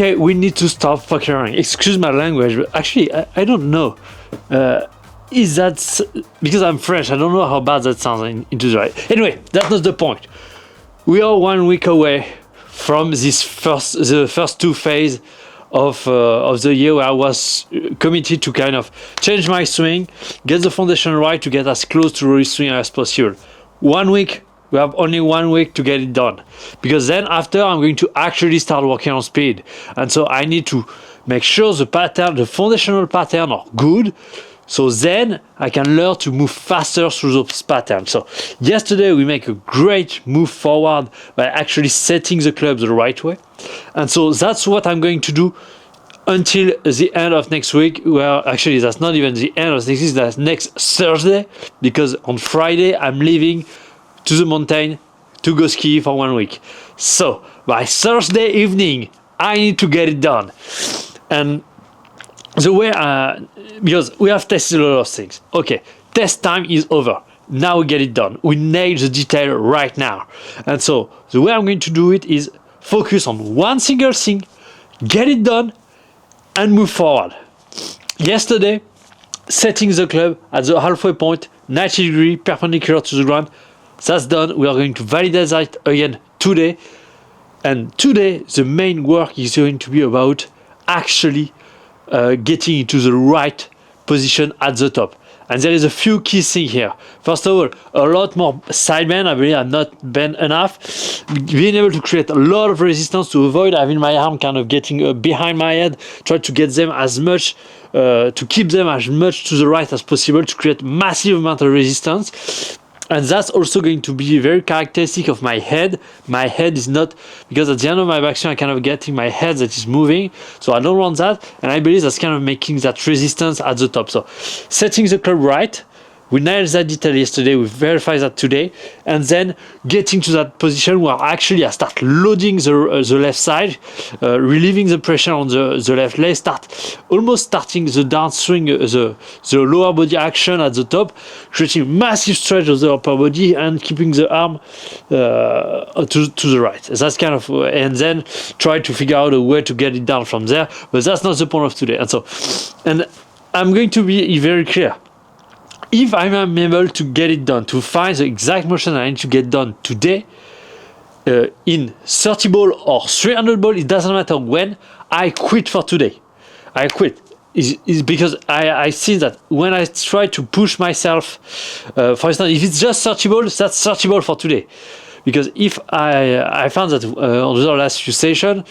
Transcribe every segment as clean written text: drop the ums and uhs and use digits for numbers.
okay, we need to stop fucking around. Excuse my language, but actually, I don't know. Is that because I'm French? I don't know how bad that sounds into the right. Anyway, that's not the point. We are 1 week away from the first two phase of the year where I was committed to kind of change my swing, get the foundation right to get as close to release swing as possible. 1 week. We have only 1 week to get it done, because then after I'm going to actually start working on speed, and so I need to make sure the foundational pattern are good, so then I can learn to move faster through those patterns. So yesterday we make a great move forward by actually setting the club the right way, and so that's what I'm going to do until the end of next week. Well, actually that's not even the end of next week, that's next Thursday, because on Friday I'm leaving to the mountain to go ski for 1 week. So by Thursday evening, I need to get it done. And the way, because we have tested a lot of things. Okay, test time is over. Now we get it done. We nail the detail right now. And so the way I'm going to do it is focus on one single thing, get it done, and move forward. Yesterday, setting the club at the halfway point, 90 degrees perpendicular to the ground. That's done. We are going to validate that again today. And today, the main work is going to be about actually getting into the right position at the top. And there is a few key things here. First of all, a lot more side bend. I believe I'm not bent enough. Being able to create a lot of resistance to avoid having my arm kind of getting behind my head. Try to get them as much, to keep them as much to the right as possible, to create massive amount of resistance. And that's also going to be very characteristic of my head. My head is not, because at the end of my backswing, I kind of getting my head that is moving. So I don't want that. And I believe that's kind of making that resistance at the top. So setting the club right, we nailed that detail yesterday. We verified that today. And then getting to that position where actually I start loading the left side, relieving the pressure on the left leg, almost starting the downswing, the lower body action at the top, creating massive stretch of the upper body and keeping the arm to the right. That's kind of, and then try to figure out a way to get it down from there. But that's not the point of today. And I'm going to be very clear. If I'm able to get it done, to find the exact motion I need to get done today, in 30 ball or 300 ball, it doesn't matter when, I quit for today. I quit. Is because I see that when I try to push myself, for instance, if it's just 30 balls, that's 30 ball for today. Because if I found that on the last few sessions,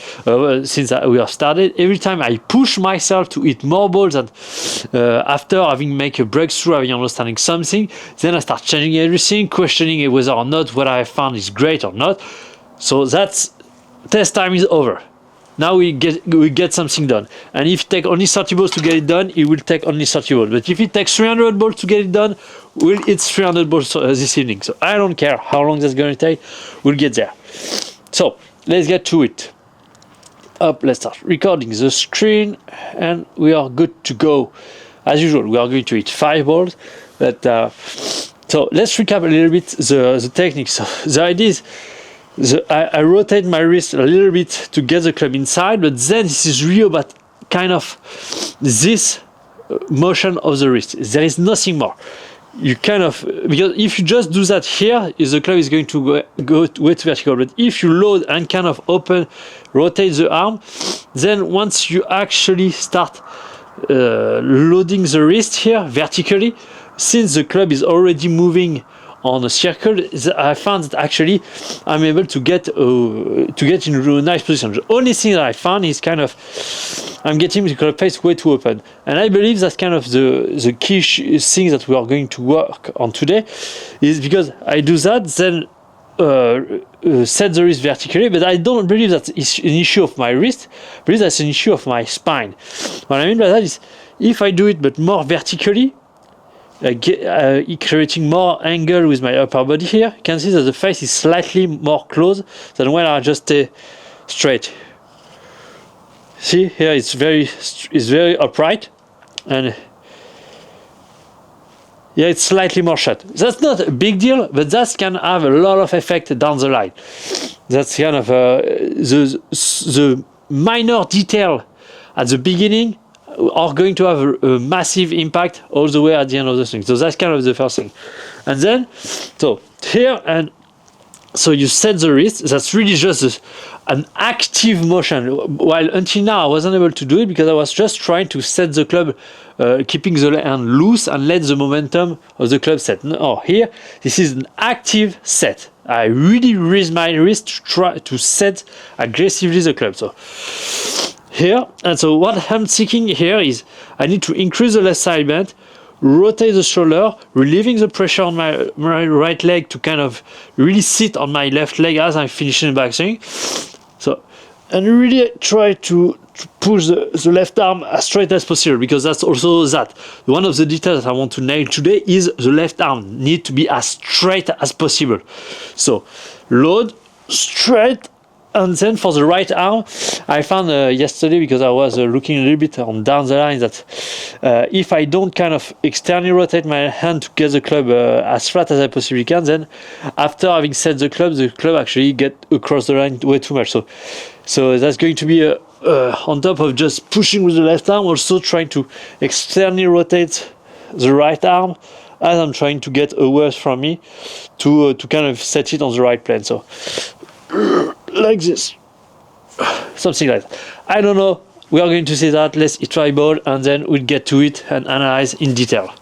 since we have started, every time I push myself to hit more balls, and after having make a breakthrough, having understanding something, then I start changing everything, questioning whether or not what I found is great or not. So that's test time is over. Now we get something done. And if it takes only 30 balls to get it done, it will take only 30 balls. But if it takes 300 balls to get it done, it's 300 balls this evening. So I don't care how long that's going to take. We'll get there. So let's get to it. Let's start recording the screen, and we are good to go. As usual, we are going to hit 5 balls. But so let's recap a little bit the technique. So the idea is, I rotate my wrist a little bit to get the club inside, but then this is really about kind of this motion of the wrist. There is nothing more. You kind of, because if you just do that here, the club is going to go way too vertical. But if you load and kind of rotate the arm, then once you actually start loading the wrist here vertically, since the club is already moving on a circle, I found that actually I'm able to get into a nice position. The only thing that I found is kind of I'm getting the club face way too open, and I believe that's kind of the key thing that we are going to work on today, is because I do that, then set the wrist vertically, but I don't believe that it's an issue of my wrist. I believe that's an issue of my spine. What I mean by that is, if I do it but more vertically, creating more angle with my upper body here, you can see that the face is slightly more close than when I just stay straight. See here, it's very upright, and yeah, it's slightly more shut. That's not a big deal, but that can have a lot of effect down the line. That's kind of the minor detail at the beginning are going to have a massive impact all the way at the end of the swing. So that's kind of the first thing. And then, so here, and so you set the wrist. That's really just an active motion. While until now I wasn't able to do it because I was just trying to set the club, keeping the hand loose and let the momentum of the club set. No, here, this is an active set. I really raise my wrist to try to set aggressively the club. So here, and so what I'm thinking here is I need to increase the left side bend, rotate the shoulder, relieving the pressure on my right leg to kind of really sit on my left leg as I'm finishing the backswing. So, and really try to push the left arm as straight as possible, because that's also that. One of the details that I want to nail today is the left arm need to be as straight as possible. So, load, straight, and then for the right arm, I found yesterday, because I was looking a little bit on down the line, that if I don't kind of externally rotate my hand to get the club as flat as I possibly can, then after having set the club actually get across the line way too much. So that's going to be on top of just pushing with the left arm, also trying to externally rotate the right arm as I'm trying to get away from me to kind of set it on the right plane. So like this, something like that. I don't know. We are going to see that. Let's try ball, and then we'll get to it and analyze in detail.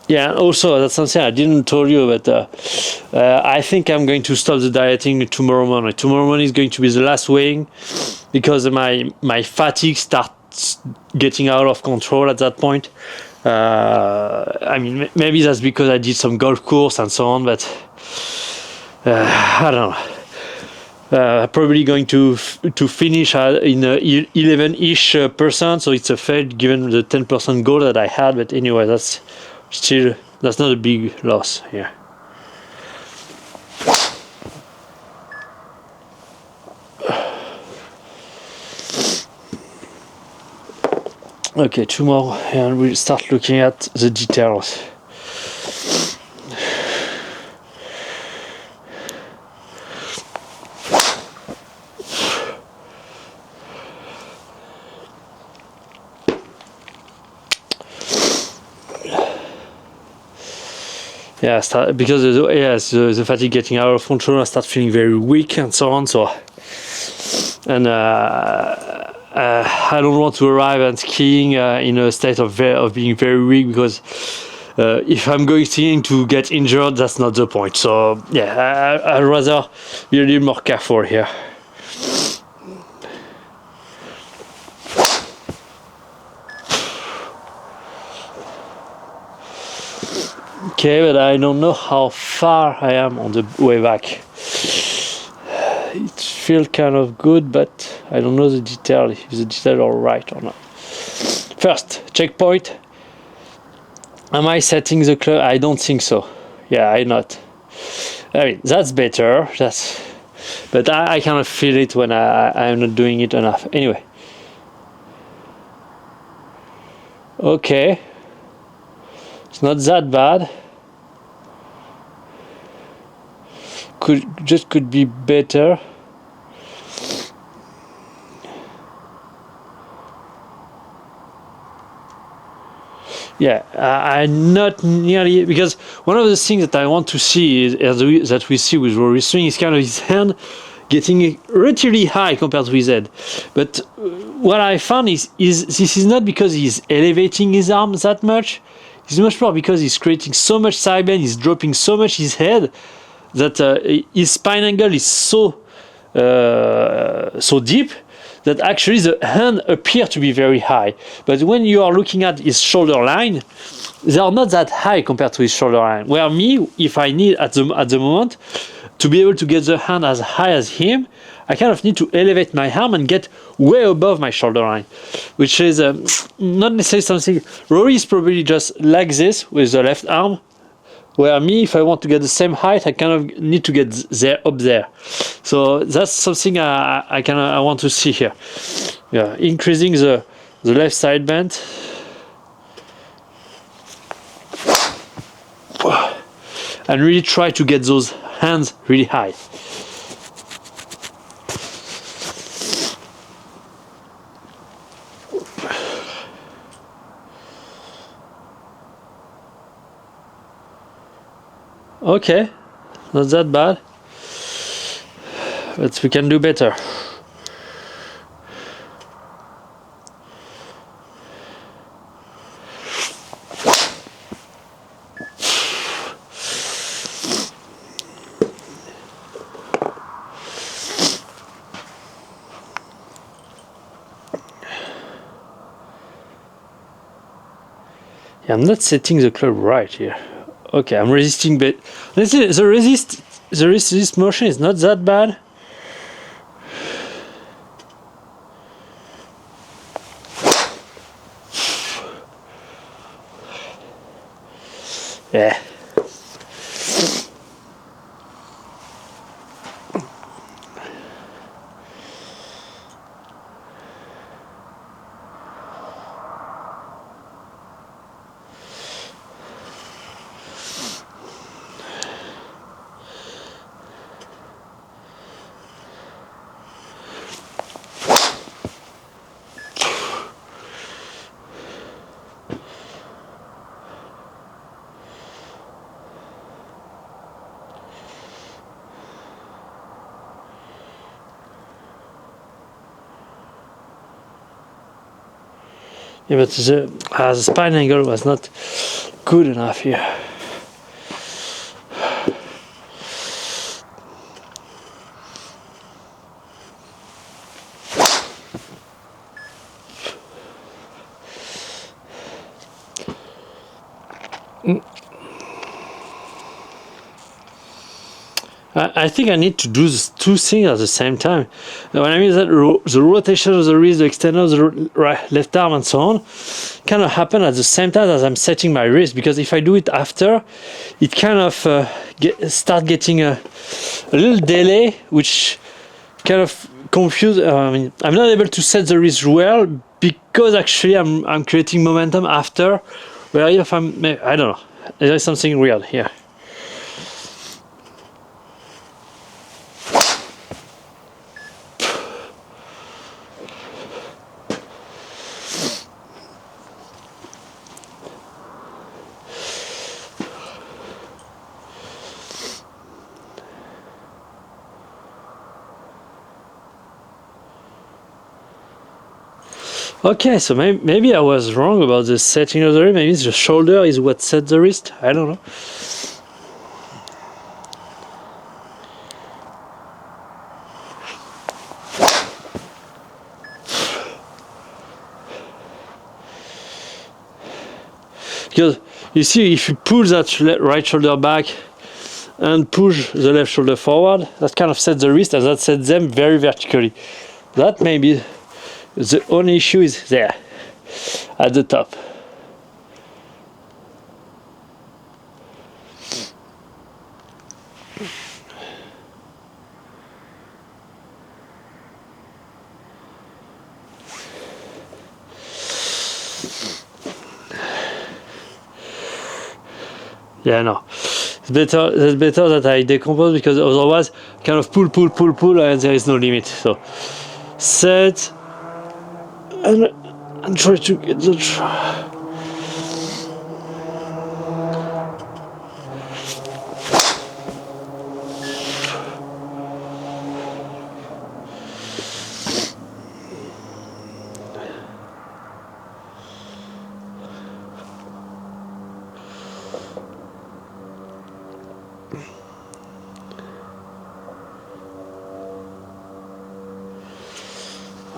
Yeah, also that's something I didn't tell you, but I think I'm going to stop the dieting tomorrow morning. Tomorrow morning is going to be the last weighing, because my fatigue starts getting out of control at that point. I mean, maybe that's because I did some golf course and so on, but I don't know. Probably going to finish in 11-ish percent, so it's a fail given the 10% goal that I had. But anyway, that's not a big loss here. Okay, two more, and we'll start looking at the details. Yeah, because the fatigue getting out of control, I start feeling very weak and so on. So, and I don't want to arrive at skiing in a state of being very weak, because if I'm going skiing to get injured, that's not the point. So yeah, I'd rather be a little more careful here. Okay, but I don't know how far I am on the way back. It feels kind of good, but I don't know the detail, if the details are right or not. First, checkpoint. Am I setting the club? I don't think so. Yeah, I'm not. I mean, that's better. But I kind of feel it when I'm not doing it enough. Anyway. Okay. It's not that bad. Could be better. Yeah, I'm not nearly, because one of the things that I want to see is that we see with Rory swing is kind of his hand getting relatively high compared to his head. But what I found is this is not because he's elevating his arm that much. It's much more because he's creating so much side bend, he's dropping so much his head, that his spine angle is so deep that actually the hand appears to be very high. But when you are looking at his shoulder line, they are not that high compared to his shoulder line. Where me, if I need at the moment, to be able to get the hand as high as him, I kind of need to elevate my arm and get way above my shoulder line, which is not necessarily something. Rory is probably just like this with the left arm, where me, if I want to get the same height, I kind of need to get there up there. So that's something I want to see here. Yeah, increasing the left side bend. And really try to get those hands really high. Okay, not that bad, but we can do better. Yeah, I'm not setting the club right here. Okay, I'm resisting, but let's see, the resist motion is not that bad. Yeah. Yeah, but the spine angle was not good enough here. I think I need to do these two things at the same time. What I mean is that the rotation of the wrist, the extension of the left arm, and so on, kind of happen at the same time as I'm setting my wrist. Because if I do it after, it kind of start getting a little delay, which kind of confuse. I mean, I'm not able to set the wrist well because actually I'm creating momentum after. Where if I don't know, there's something weird here. Okay, so maybe I was wrong about the setting of the wrist. Maybe the shoulder is what sets the wrist. I don't know. Because you see, if you pull that right shoulder back and push the left shoulder forward, that kind of sets the wrist, and that sets them very vertically. That may be the only issue is there at the top. Yeah, no. It's better that I decompose, because otherwise kind of pull and there is no limit. So set and try to get the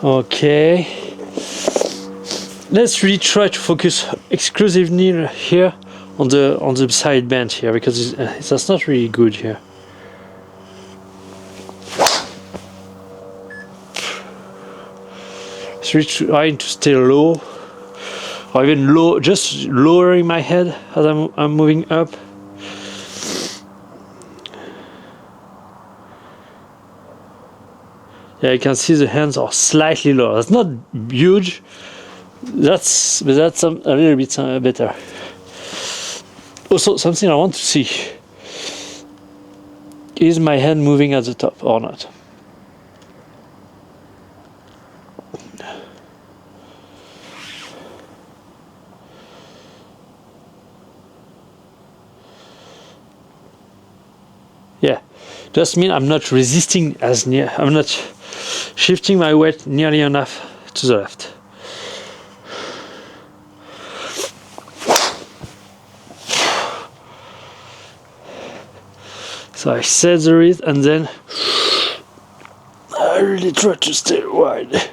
Okay, let's really try to focus exclusively here on the side bend here, because that's not really good here. trying to stay low, or even low, just lowering my head as I'm moving up. Yeah, you can see the hands are slightly lower. That's not huge. But that's a little bit better. Also, something I want to see: is my hand moving at the top or not? Yeah, just mean I'm not resisting as near. I'm not shifting my weight nearly enough to the left. So I set the wrist and then I really try to stay wide.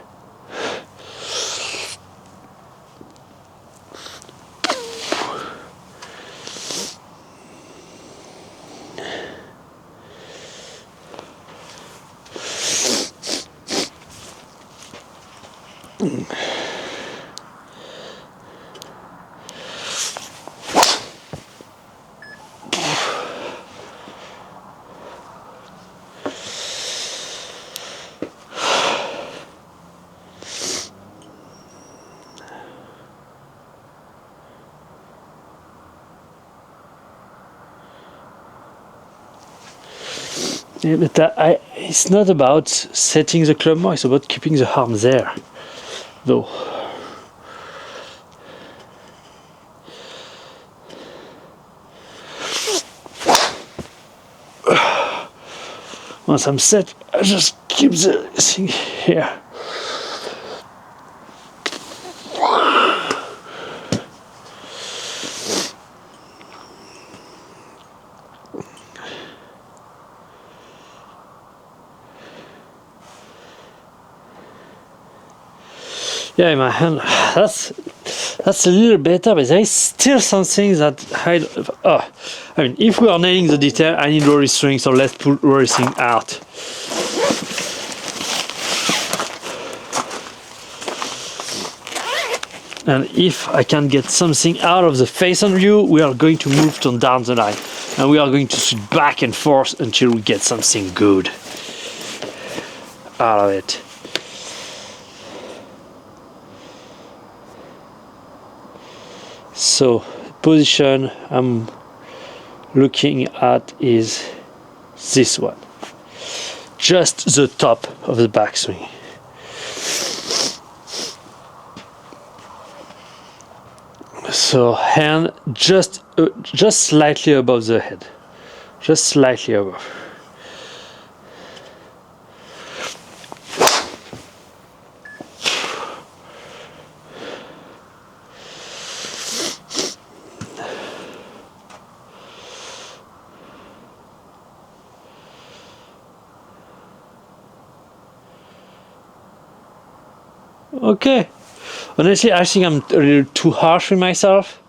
Yeah, but it's not about setting the club more, it's about keeping the arm there, though. Once I'm set, I just keep the thing here. Yeah, in my hand, that's a little better, but there is still something that I mean, if we are nailing the detail, I need rory string, so let's pull rory string out. And if I can get something out of the face on view, we are going to move down the line, and we are going to switch back and forth until we get something good out of it. So, position I'm looking at is this one, just the top of the backswing. So hand just slightly above the head, just slightly above. Okay, honestly, I think I'm a little too harsh with myself.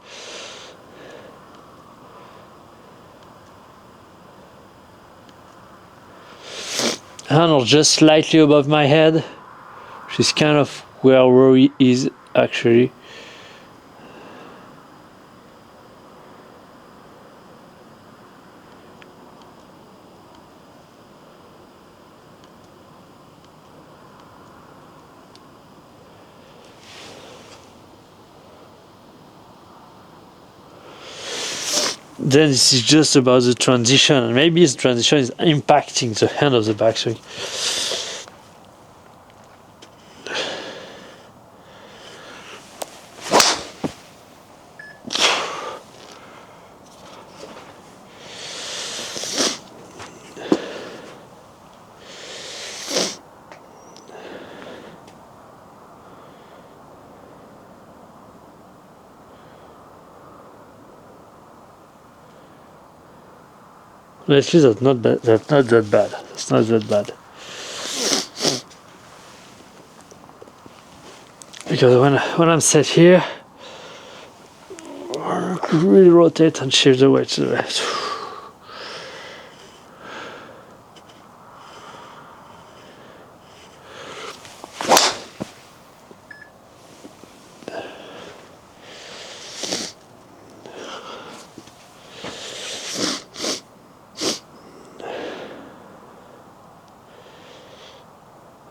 Hand are just slightly above my head, which is kind of where rory is actually. Then this is just about the transition, and maybe the transition is impacting the hand of the backswing. Actually, that's not bad. That's not that bad. That's not that bad. Because when I'm set here, I could really rotate and shift the weight to the left.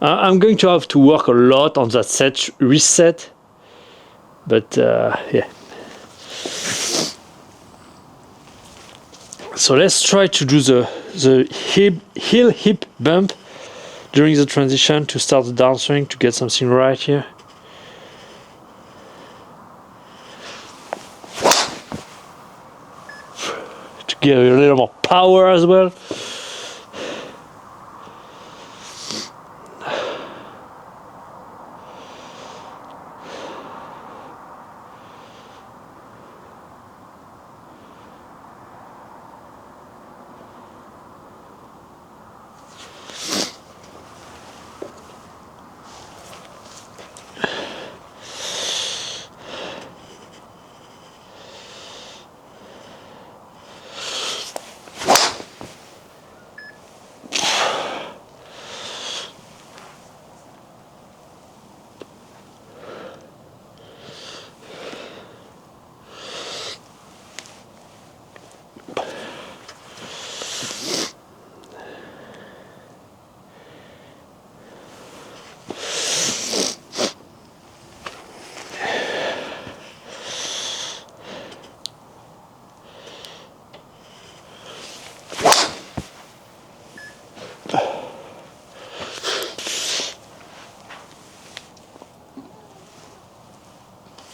I'm going to have to work a lot on that set reset, but yeah. So let's try to do the heel hip bump during the transition to start the downswing to get something right here. To get a little more power as well.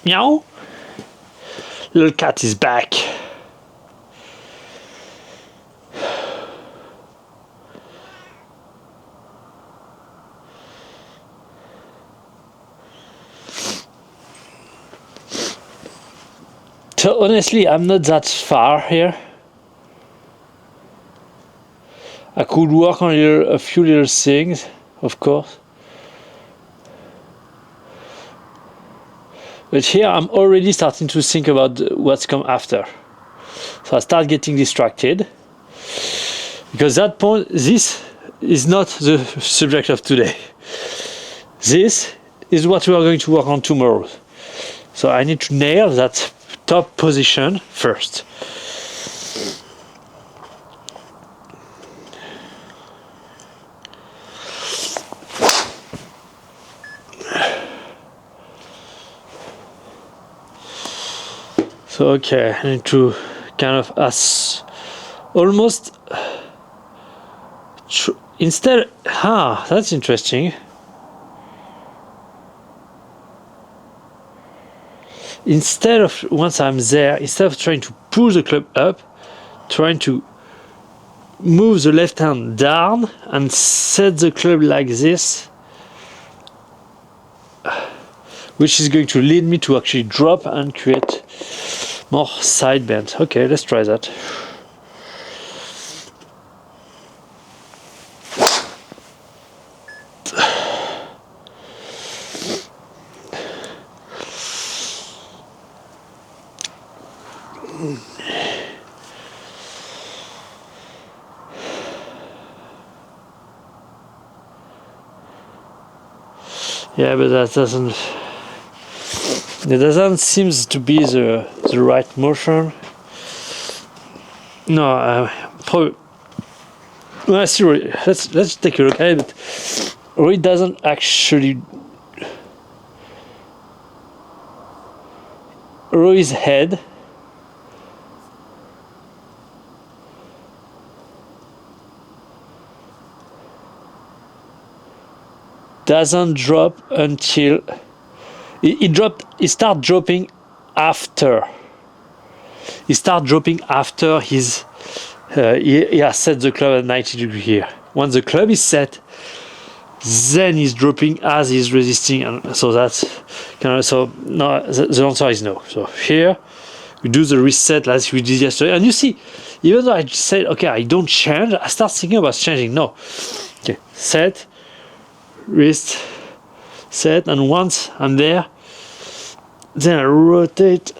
Meow. Little cat is back. So honestly, I'm not that far here. I could work on a few little things, of course. But here I'm already starting to think about what's come after. So I start getting distracted. Because at that point, this is not the subject of today. This is what we are going to work on tomorrow. So I need to nail that top position first. So okay, I need to kind of almost instead. That's interesting. Instead of once I'm there, instead of trying to pull the club up, trying to move the left hand down and set the club like this, which is going to lead me to actually drop and create more side bend. Okay, let's try that. Yeah, but that doesn't. It doesn't seem to be the right motion. No, probably. Well, I see. Let's take a look at it. But Roy doesn't actually. Roy's head doesn't drop until he start dropping after. He start dropping after his he has set the club at 90 degrees here. Once the club is set, then he's dropping as he's resisting, and so that's kind of so. No, the answer is no. So here we do the reset as we did yesterday, and you see, even though I said okay, I don't change, I start thinking about changing. No, okay, set, wrist, set, and once I'm there, then I rotate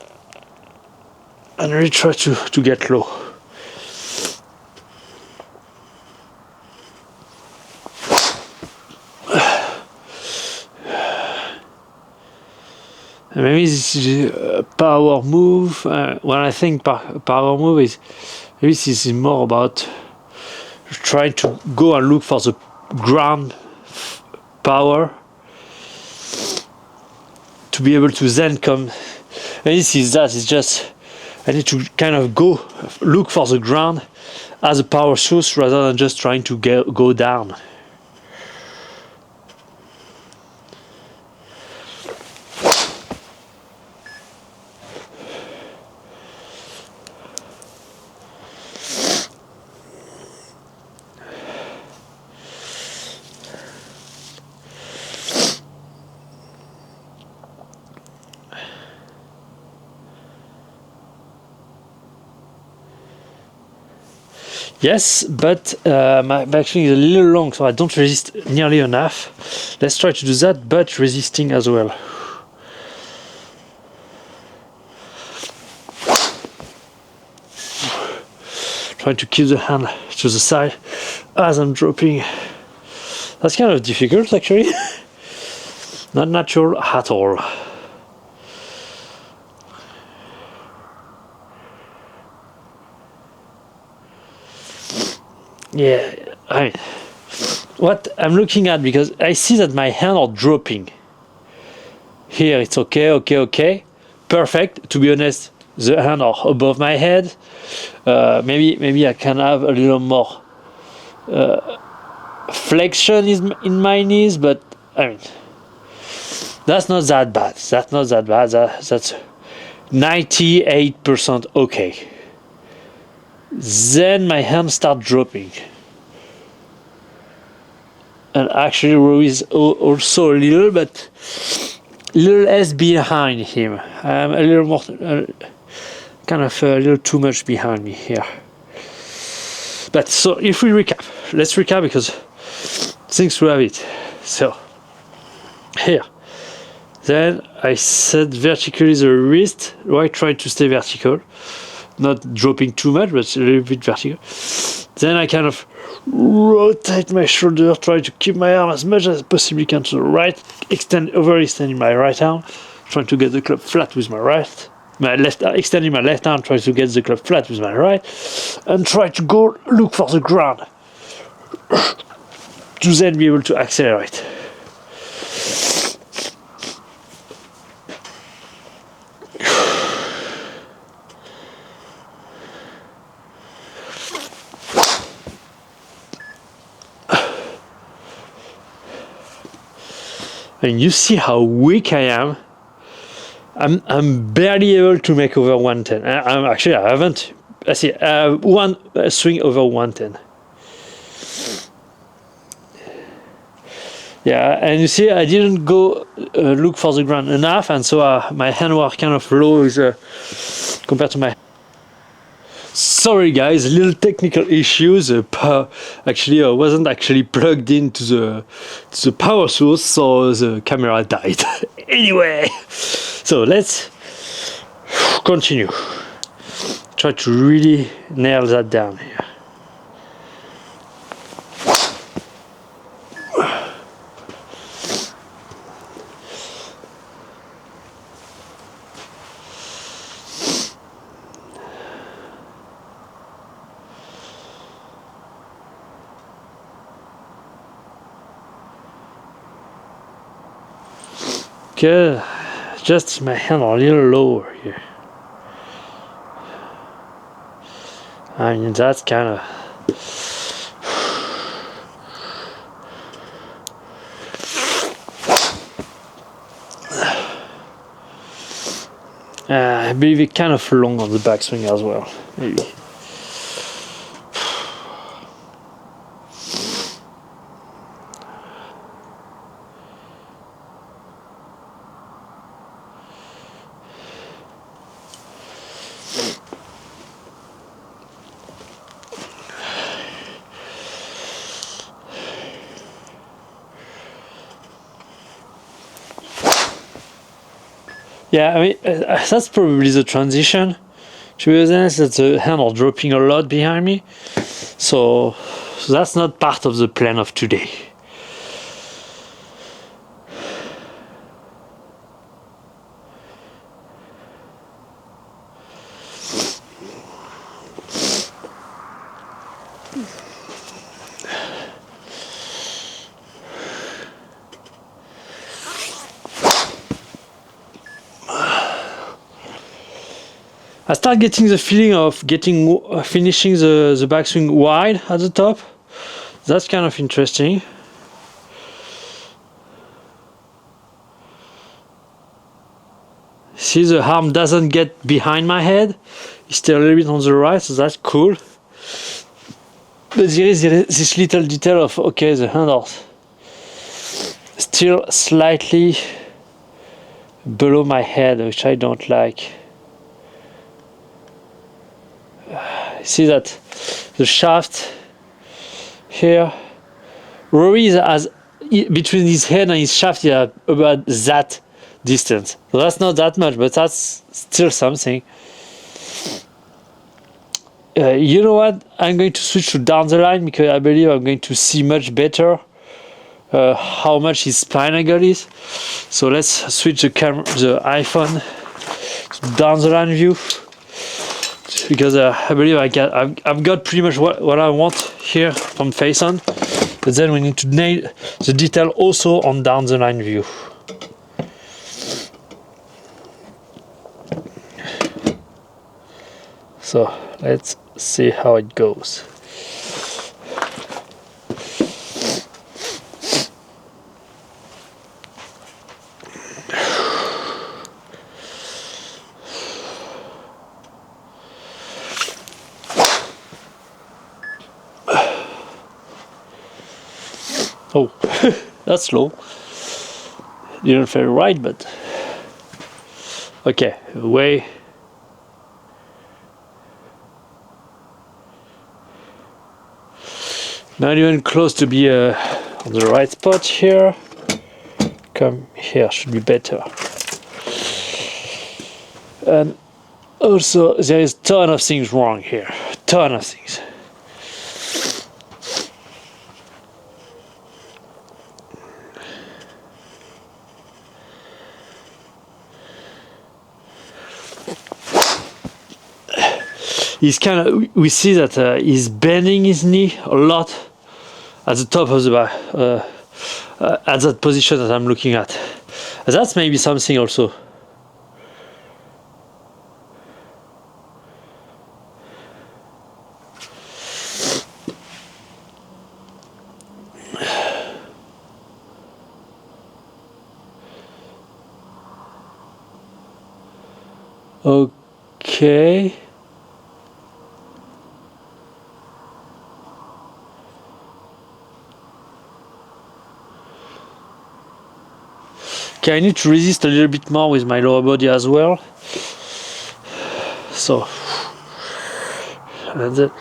and really try to get low. And maybe this is a power move. When I think power move is, maybe this is more about trying to go and look for the ground power to be able to then come. And this is that, it's just I need to kind of go look for the ground as a power source rather than just trying to go down. Yes, but my backswing is a little long, so I don't resist nearly enough. Let's try to do that, but resisting as well. Trying to keep the hand to the side as I'm dropping. That's kind of difficult, actually. Not natural at all. Yeah, I mean, what I'm looking at, because I see that my hands are dropping. Here it's okay, perfect. To be honest, the hands are above my head. Maybe I can have a little more flexion in my knees, but I mean, that's not that bad. That's not that bad. That's 98% okay. Then my hands start dropping, and actually Roy is also a little, but a little less behind him. I'm a little more, kind of a little too much behind me here. But so if we recap, let's recap because things will have it. So here, then I set vertically the wrist, right, try to stay vertical. Not dropping too much, but a little bit vertical. Then I kind of rotate my shoulder, try to keep my arm as much as possibly can to the right, overextending my right arm, trying to get the club flat with my right. My left, extending my left arm, trying to get the club flat with my right, and try to go look for the ground to then be able to accelerate. And you see how weak I am. I'm barely able to make over 110. I haven't. I see one swing over 110. Yeah, and you see I didn't go look for the ground enough, and so my hand were kind of low compared to my. Sorry guys, little technical issues. Actually, I wasn't actually plugged into the power source, so the camera died. Anyway, so let's continue. Try to really nail that down here. Okay, just my hand a little lower here. I mean, that's kind of. I believe it's kind of long on the backswing as well, maybe. Yeah, I mean, that's probably the transition. To be honest, that the hand are dropping a lot behind me. So that's not part of the plan of today. I start getting the feeling of finishing the backswing wide at the top. That's kind of interesting. See, the arm doesn't get behind my head. It's still a little bit on the right, so that's cool. But there is this little detail of, okay, the handles still slightly below my head, which I don't like. See that the shaft here, Rory has between his head and his shaft, yeah, about that distance. So that's not that much, but that's still something. You know what? I'm going to switch to down the line because I believe I'm going to see much better how much his spine angle is. So let's switch the iPhone to down the line view, because I believe I've got pretty much what I want here from face on, but then we need to nail the detail also on down the line view. So let's see how it goes. Oh, that's slow. Didn't feel right, but okay, away. Not even close to be on the right spot here. Come here, should be better. And also, there is a ton of things wrong here. Ton of things. He's kind of, we see that he's bending his knee a lot at the top of the back, at that position that I'm looking at. That's maybe something also. Okay. Okay, I need to resist a little bit more with my lower body as well. So, and then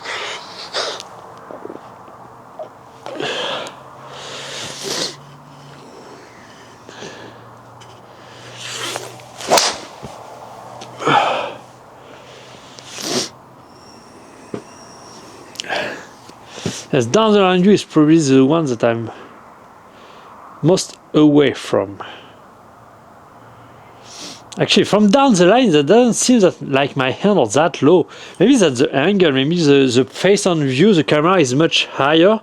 yes, down the line view is probably the one that I'm most away from. Actually, from down the line, that doesn't seem that like my hand are that low. Maybe that's the angle. Maybe the face on view, the camera is much higher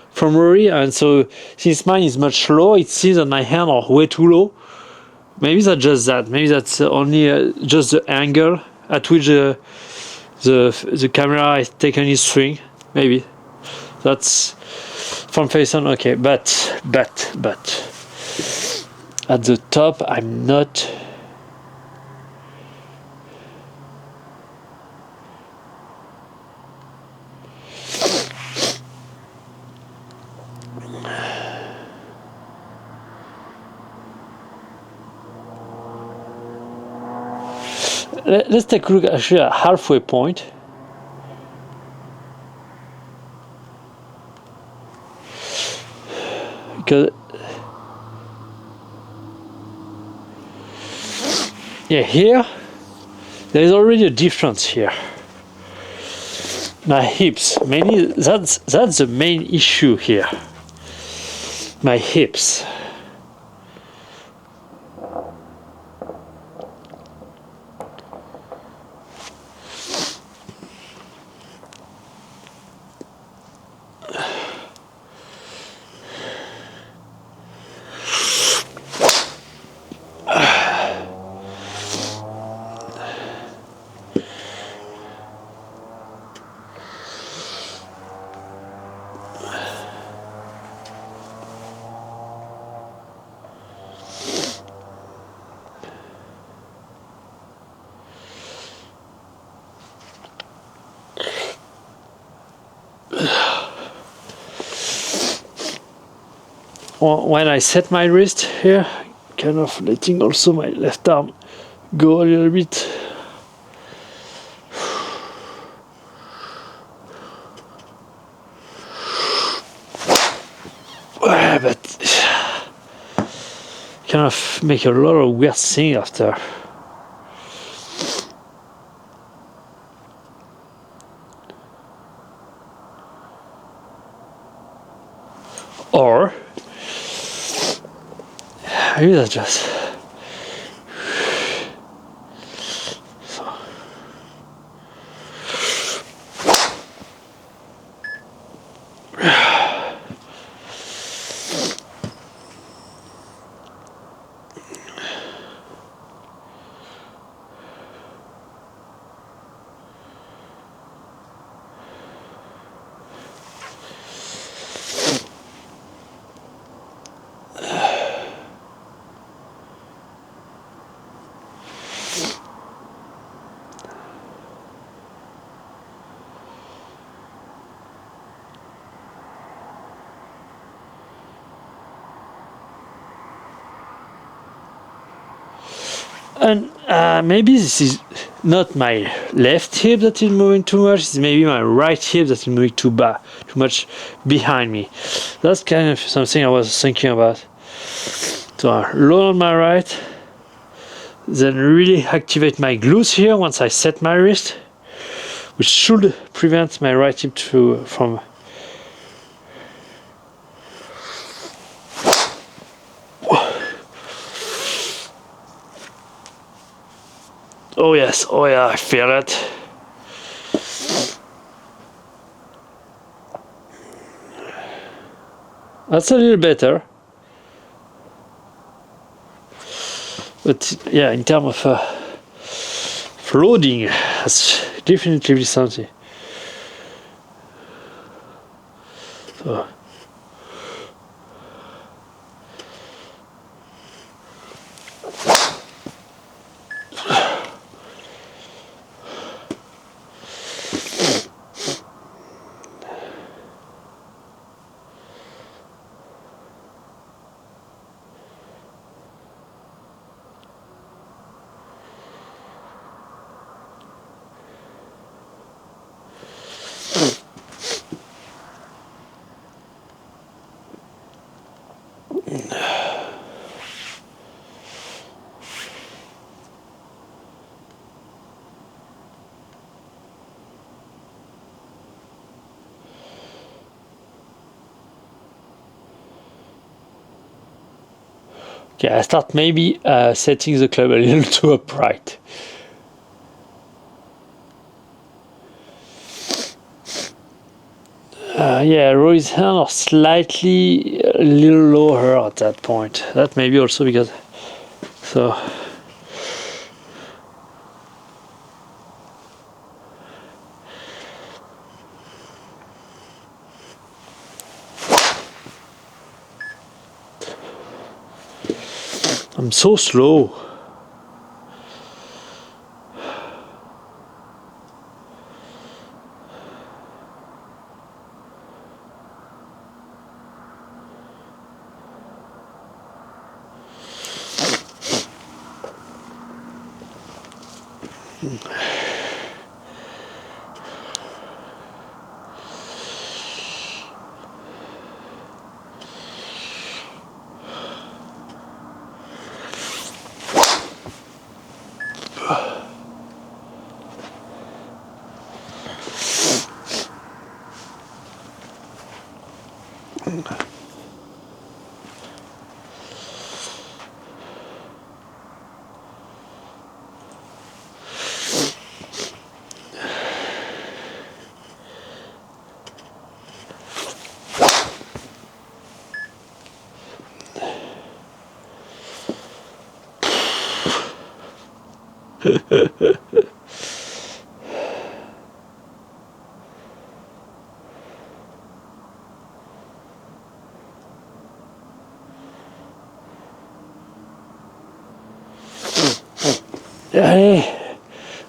from Rory, and so since mine is much lower, it seems that my hand are way too low. Maybe that's just that. Maybe that's only just the angle at which the camera is taking its swing. Maybe that's from face on. Okay, but at the top, I'm not. Let's take a look actually at halfway point. Because yeah, here there is already a difference here. My hips, mainly that's the main issue here. My hips. when I set my wrist here, kind of letting also my left arm go a little bit. But kind of make a lot of weird things after. Or maybe that's just so. And maybe this is not my left hip that is moving too much, it's maybe my right hip that is moving too much behind me. That's kind of something I was thinking about. So I load on my right, then really activate my glutes here once I set my wrist, which should prevent my right hip from oh yes, oh yeah, I feel it. That's a little better. But yeah, in terms of floating, that's definitely something. So. Okay, I start maybe setting the club a little too upright. Yeah, roll his hand or slightly a little lower at that point. That may be also because so. I'm so slow.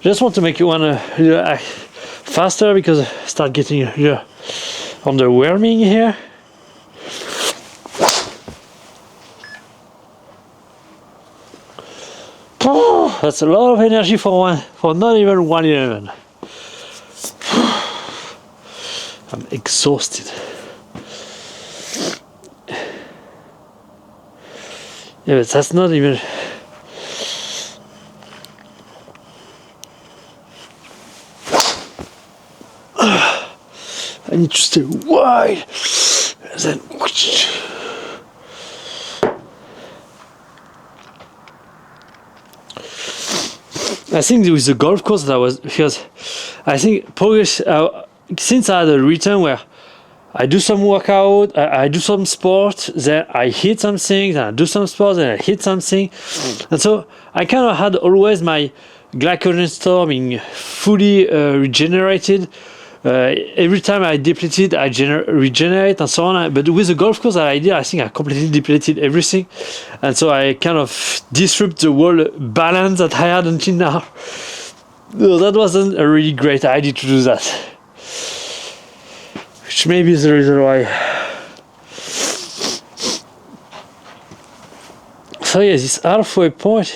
I just want to make you wanna faster because I start getting underwhelming here. Oh, that's a lot of energy for not even 111. I'm exhausted. Yeah, but that's not even. I need to stay wide. And then. I think with the golf course that was because I think progress since I had a return where I do some workout, I do some sport, then I hit something, then I do some sport, then I hit something, and so I kind of had always my glycogen store being fully regenerated. Every time I depleted, I regenerate and so on. But with the golf course that I did, I think I completely depleted everything. And so I kind of disrupt the whole balance that I had until now. So that wasn't a really great idea to do that. Which maybe is the reason why. So yeah, this halfway point.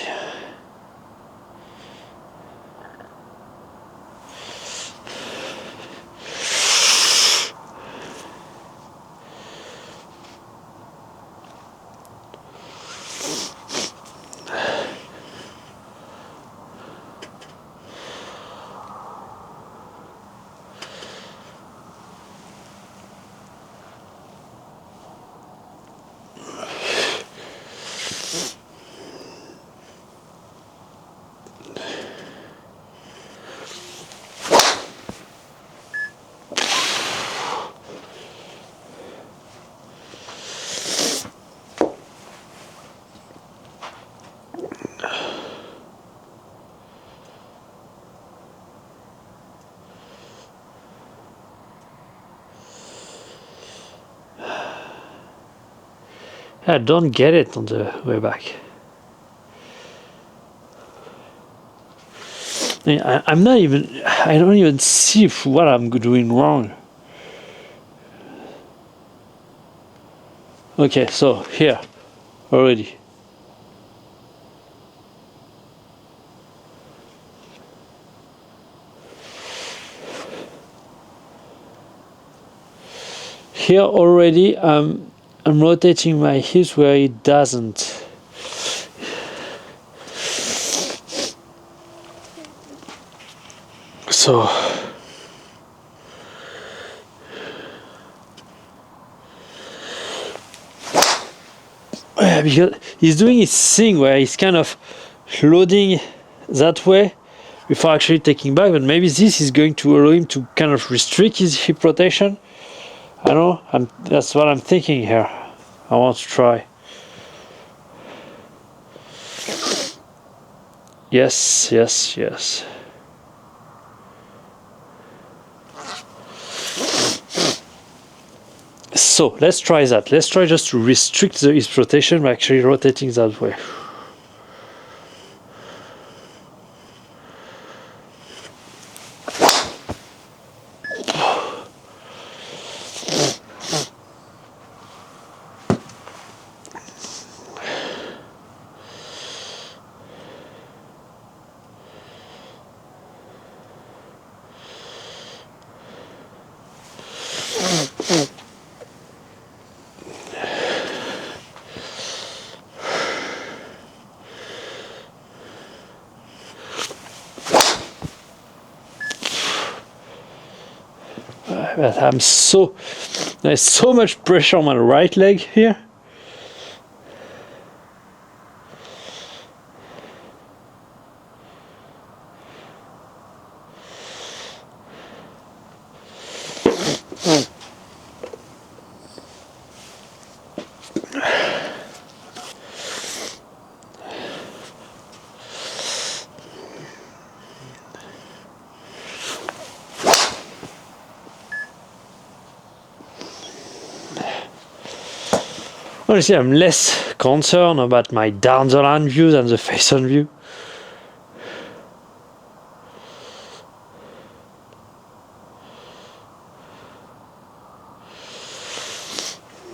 I don't get it on the way back. I'm not even. I don't even see what I'm doing wrong. Okay, so here already. Here already, I'm rotating my hips where it doesn't. So because he's doing his thing where he's kind of loading that way before actually taking back, but maybe this is going to allow him to kind of restrict his hip rotation. I don't know, that's what I'm thinking here. I want to try. Yes, yes, yes. So let's try that. Let's try just to restrict the hip rotation by actually rotating that way. But there's so much pressure on my right leg here. Honestly, I'm less concerned about my down the line view than the face on view.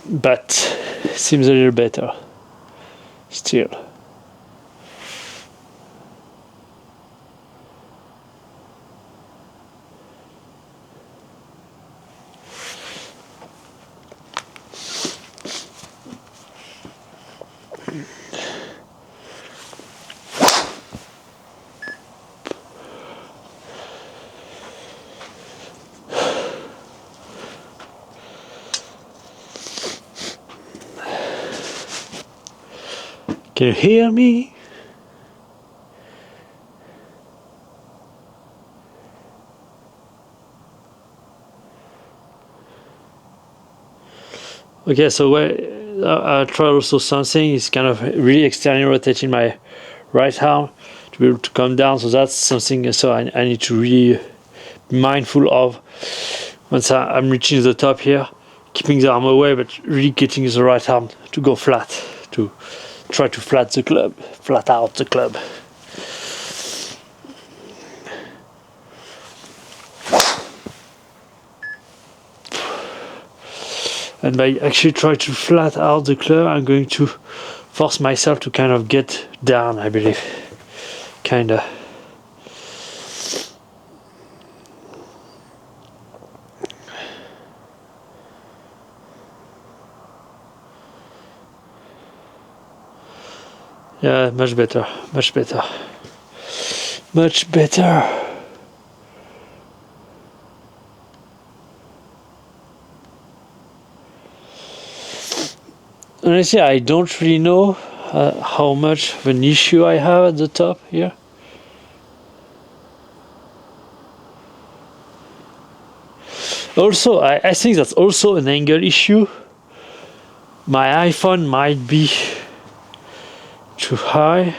But seems a little better still. Can you hear me? Okay, so I tried also something is kind of really externally rotating my right arm to be able to come down. So that's something. So I need to really be mindful of once I'm reaching the top here, keeping the arm away, but really getting the right arm to go flat, to try to flat out the club. And by actually trying to flat out the club, I'm going to force myself to kind of get down, I believe. Kinda. Yeah, much better, much better. Much better. Honestly, I don't really know how much of an issue I have at the top here. Also, I think that's also an angle issue. My iPhone might be too high.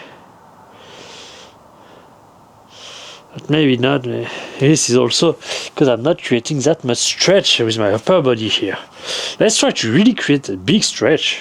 But maybe not. This is also because I'm not creating that much stretch with my upper body here. Let's try to really create a big stretch.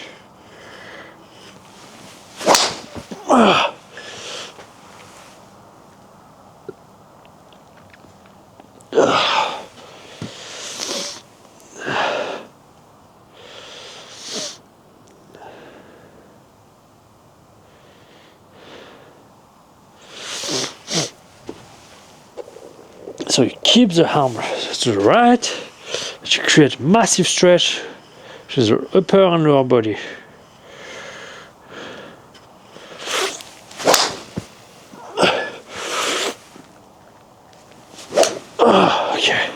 So you keep the arm to the right, but you create massive stretch to the upper and lower body. Okay.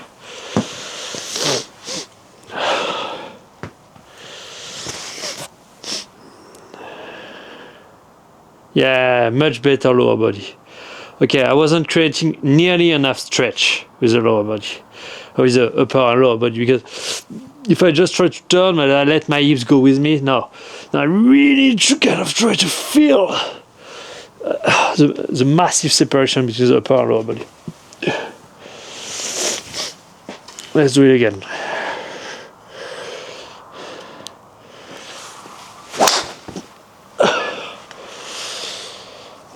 Yeah, much better lower body. Okay, I wasn't creating nearly enough stretch with the lower body, or with the upper and lower body, because if I just try to turn and I let my hips go with me, no. I really need to kind of try to feel the massive separation between the upper and lower body. Let's do it again.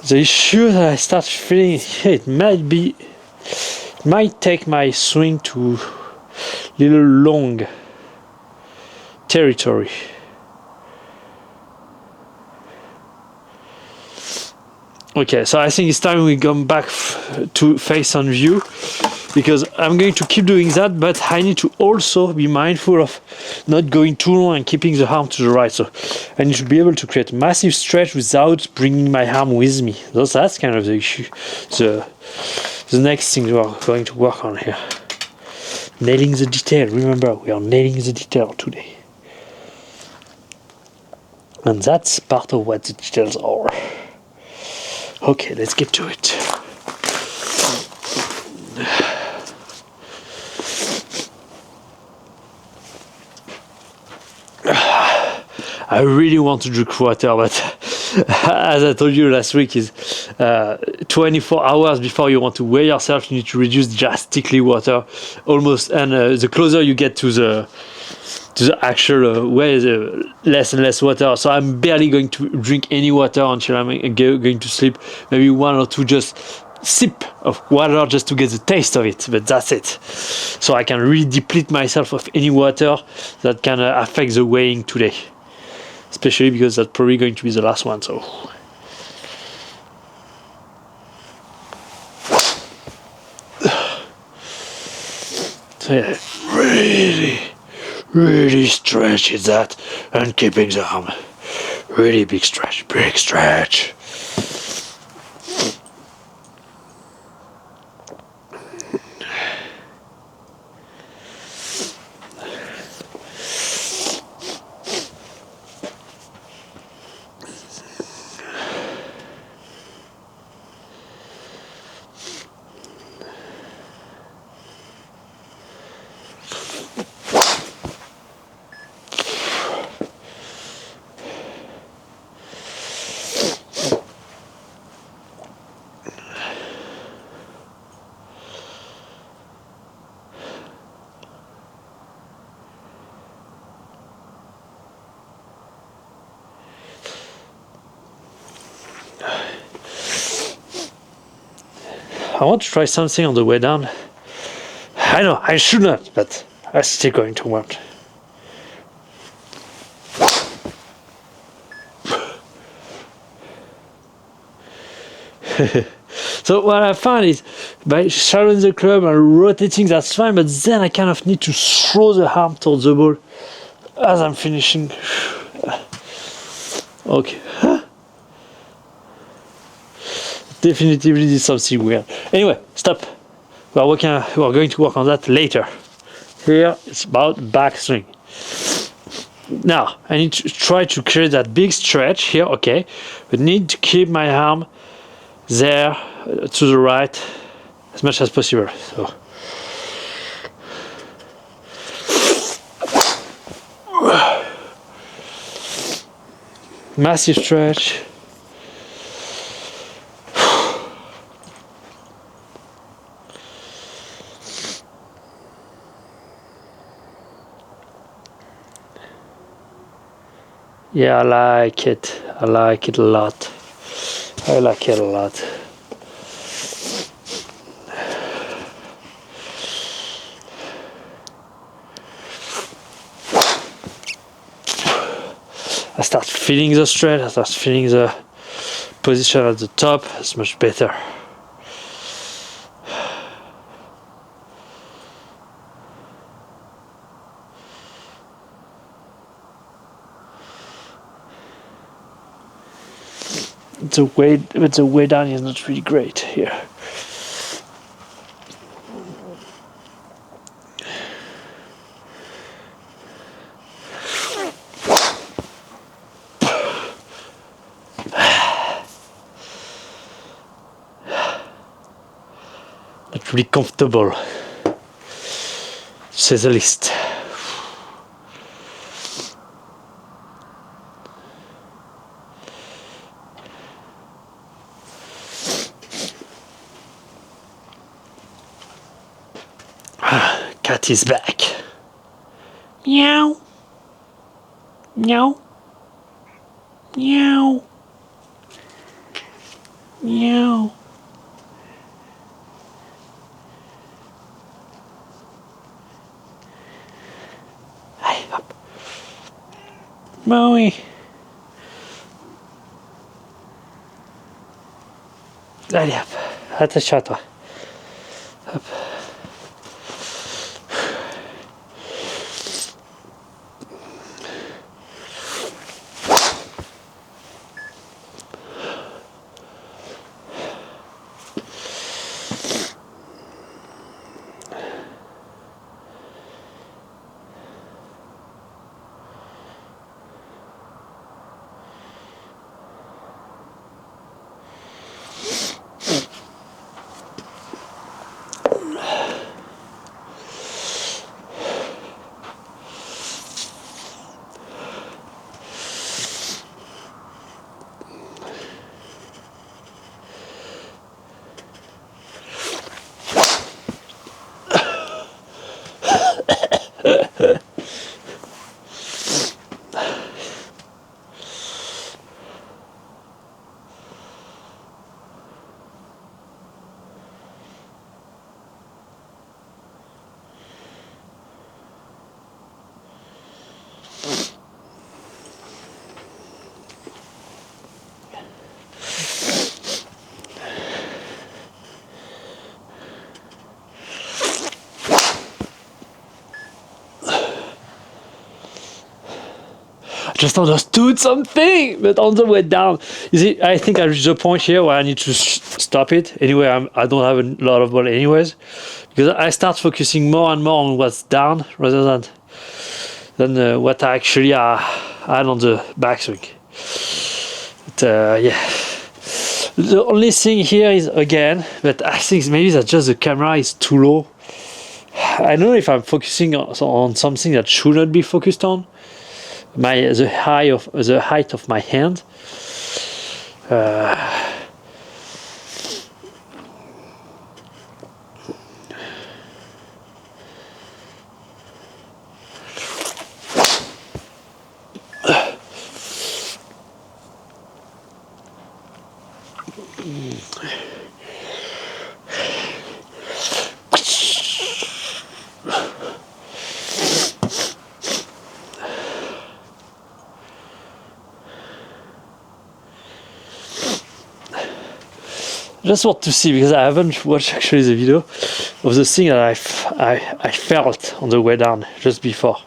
The issue that I start feeling here, it might take my swing to little long territory. Okay, so I think it's time we come back to face on view, because I'm going to keep doing that, but I need to also be mindful of not going too long and keeping the arm to the right. So I need to be able to create massive stretch without bringing my arm with me. So that's kind of the issue. The next thing we are going to work on here. Nailing the detail. Remember, we are nailing the detail today. And that's part of what the details are. Okay, let's get to it. I really want to drink water, but as I told you last week, is 24 hours before you want to weigh yourself, you need to reduce drastically water, almost, and the closer you get to the actual weigh, the less and less water. So I'm barely going to drink any water until I'm going to sleep. Maybe one or two just sip of water just to get the taste of it, but that's it. So I can really deplete myself of any water that can affect the weighing today, especially because that's probably going to be the last one. So yeah, really stretching that and keeping the arm Really big stretch, big stretch. I want to try something on the way down. I know, I should not, but I'm still going to want. So what I find is by shadowing the club and rotating, that's fine, but then I kind of need to throw the arm towards the ball as I'm finishing. Okay. Definitively did something weird. Anyway, stop. We are going to work on that later. Here it's about backswing. Now I need to try to create that big stretch here, okay, but need to keep my arm there to the right as much as possible. So massive stretch. Yeah, I like it. I like it a lot. I like it a lot. I start feeling the stretch, I start feeling the position at the top. It's much better. The way down is not really great here. Not really comfortable, to say the least. Cat is back. Meow. Meow. Meow. Meow. Allez, hop. Maui. Allez, hop. Attention à toi. Hop. just understood something, but on the way down, you see, I think I reached the point here where I need to stop it. Anyway, I don't have a lot of ball anyways, because I start focusing more and more on what's down rather than what I actually had on the backswing. But yeah. The only thing here is, again, but I think maybe that's just the camera is too low. I don't know if I'm focusing on something that should not be focused on. The height of my hand. Just want to see, because I haven't watched actually the video of the thing that I felt on the way down just before.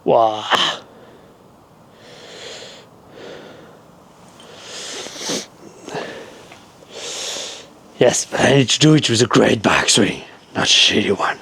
Wow. Yes, but I need to do it with a great backswing, not a shitty one.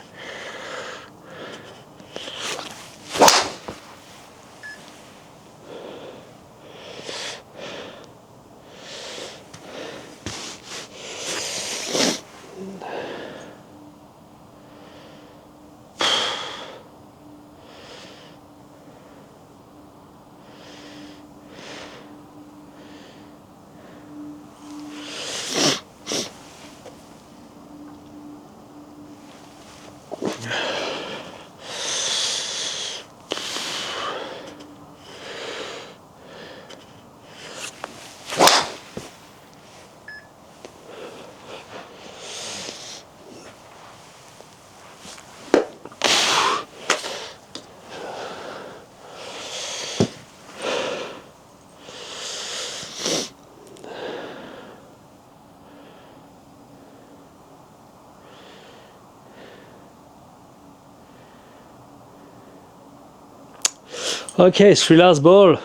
Okay, 3 last ball.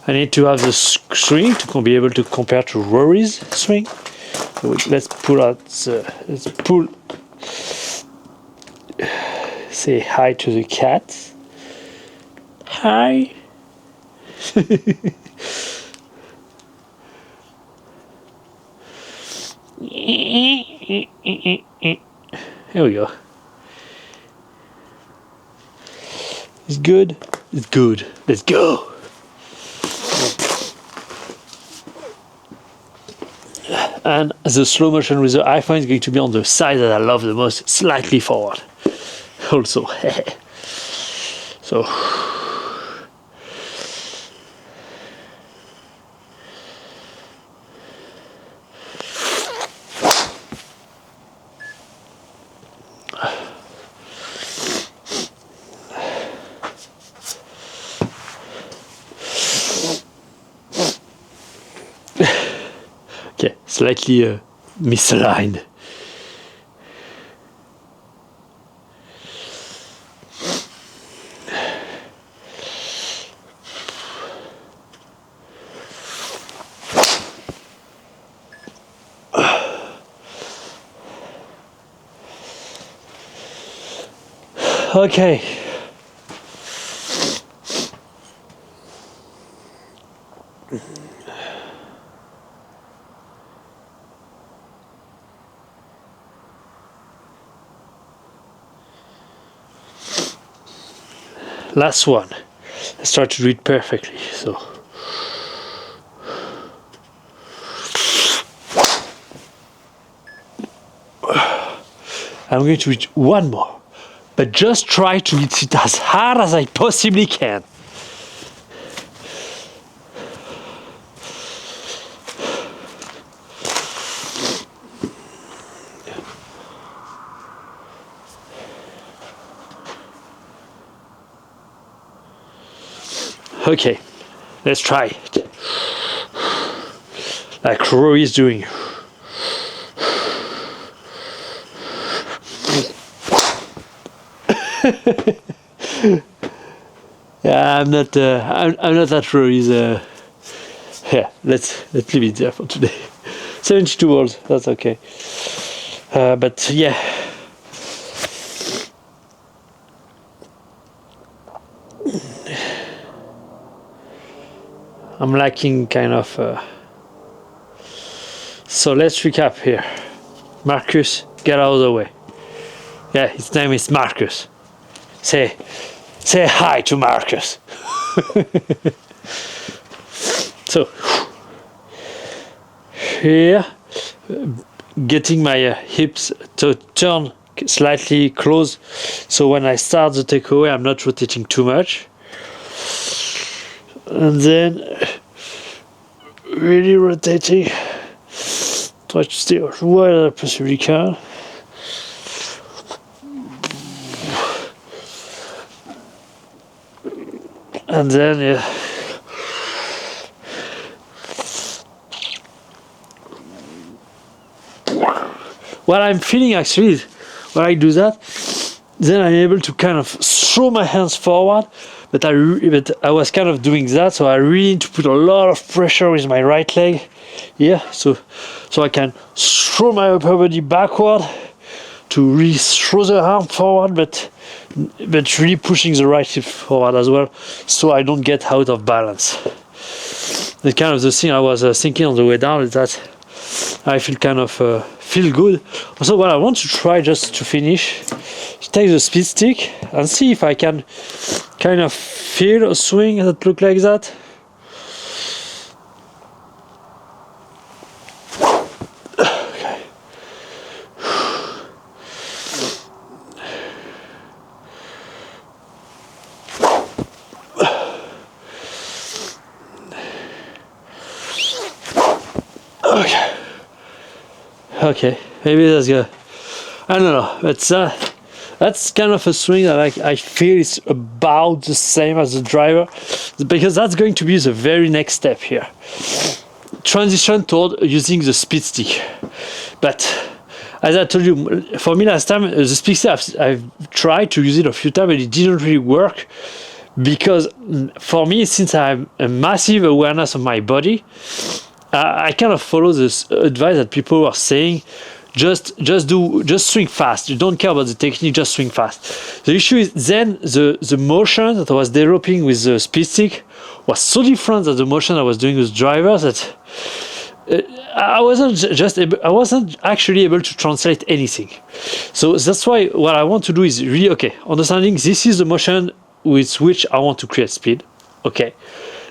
I need to have the swing to be able to compare to Rory's swing. So let's pull out let's pull, say hi to the cat. Hi. Here we go. It's good. It's good. Let's go. And the slow motion with the iPhone is going to be on the side that I love the most, slightly forward. Also. So. Okay, slightly misaligned. Okay. Last one. Let's try to do it perfectly. So. I'm going to reach one more, but just try to hit it as hard as I possibly can. Okay, let's try it. Like Rory is doing. Yeah, I'm not that Rory's. Yeah, let's leave it there for today. 72 volts, that's okay. But yeah. I'm lacking kind of. So let's recap here. Marcus, get out of the way. Yeah, his name is Marcus. Say hi to Marcus. So here, getting my hips to turn slightly close, so when I start the takeaway, I'm not rotating too much. And then really rotating, try to stay as wide as I possibly can. And then yeah. What I'm feeling actually is when I do that, then I'm able to kind of throw my hands forward, but I was kind of doing that, so I really need to put a lot of pressure with my right leg here, so I can throw my upper body backward to really throw the arm forward, but really pushing the right hip forward as well, so I don't get out of balance. The kind of the thing I was thinking on the way down is that I feel kind of feel good. Also, what I want to try just to finish, take the speed stick and see if I can kind of feel a swing that look like that. Okay, maybe that's good. I don't know. That's kind of a swing that I feel is about the same as the driver, because that's going to be the very next step here. Transition toward using the speed stick. But as I told you, for me last time, the speed stick, I've tried to use it a few times, but it didn't really work. Because for me, since I have a massive awareness of my body, I kind of follow this advice that people were saying, just swing fast. You don't care about the technique, just swing fast. The issue is then the motion that I was developing with the speed stick was so different than the motion I was doing with drivers that I wasn't actually able to translate anything. So that's why what I want to do is really, okay, understanding this is the motion with which I want to create speed. Okay.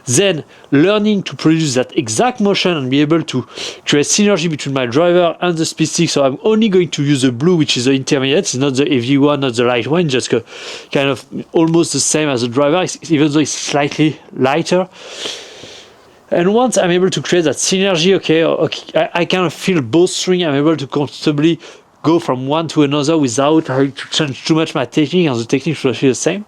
Then learning to produce that exact motion and be able to create synergy between my driver and the speed stick. So I'm only going to use the blue, which is the intermediate. It's not the heavy one, not the light one, just kind of almost the same as the driver, even though it's slightly lighter. And once I'm able to create that synergy, okay, I kind of feel both swing. I'm able to comfortably go from one to another without having to change too much my technique, and the technique should be the same.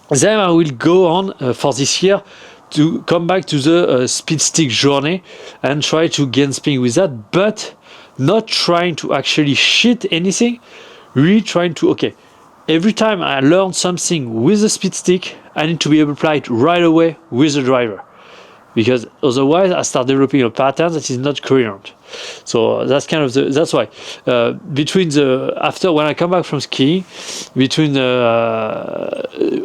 Then I will go on for this year to come back to the speed stick journey and try to gain speed with that, but not trying to actually cheat anything, really trying to, okay, every time I learn something with the speed stick, I need to be able to apply it right away with the driver, because otherwise I start developing a pattern that is not coherent. So that's kind of that's why after when I come back from skiing,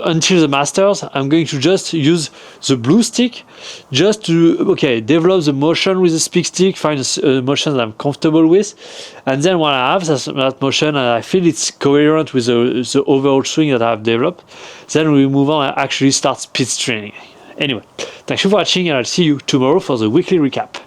until the Masters, I'm going to just use the blue stick just to develop the motion with the speed stick, find a motion that I'm comfortable with, and then when I have that motion and I feel it's coherent with the overall swing that I've developed, then we move on and actually start speed training. Anyway, thanks for watching, and I'll see you tomorrow for the weekly recap.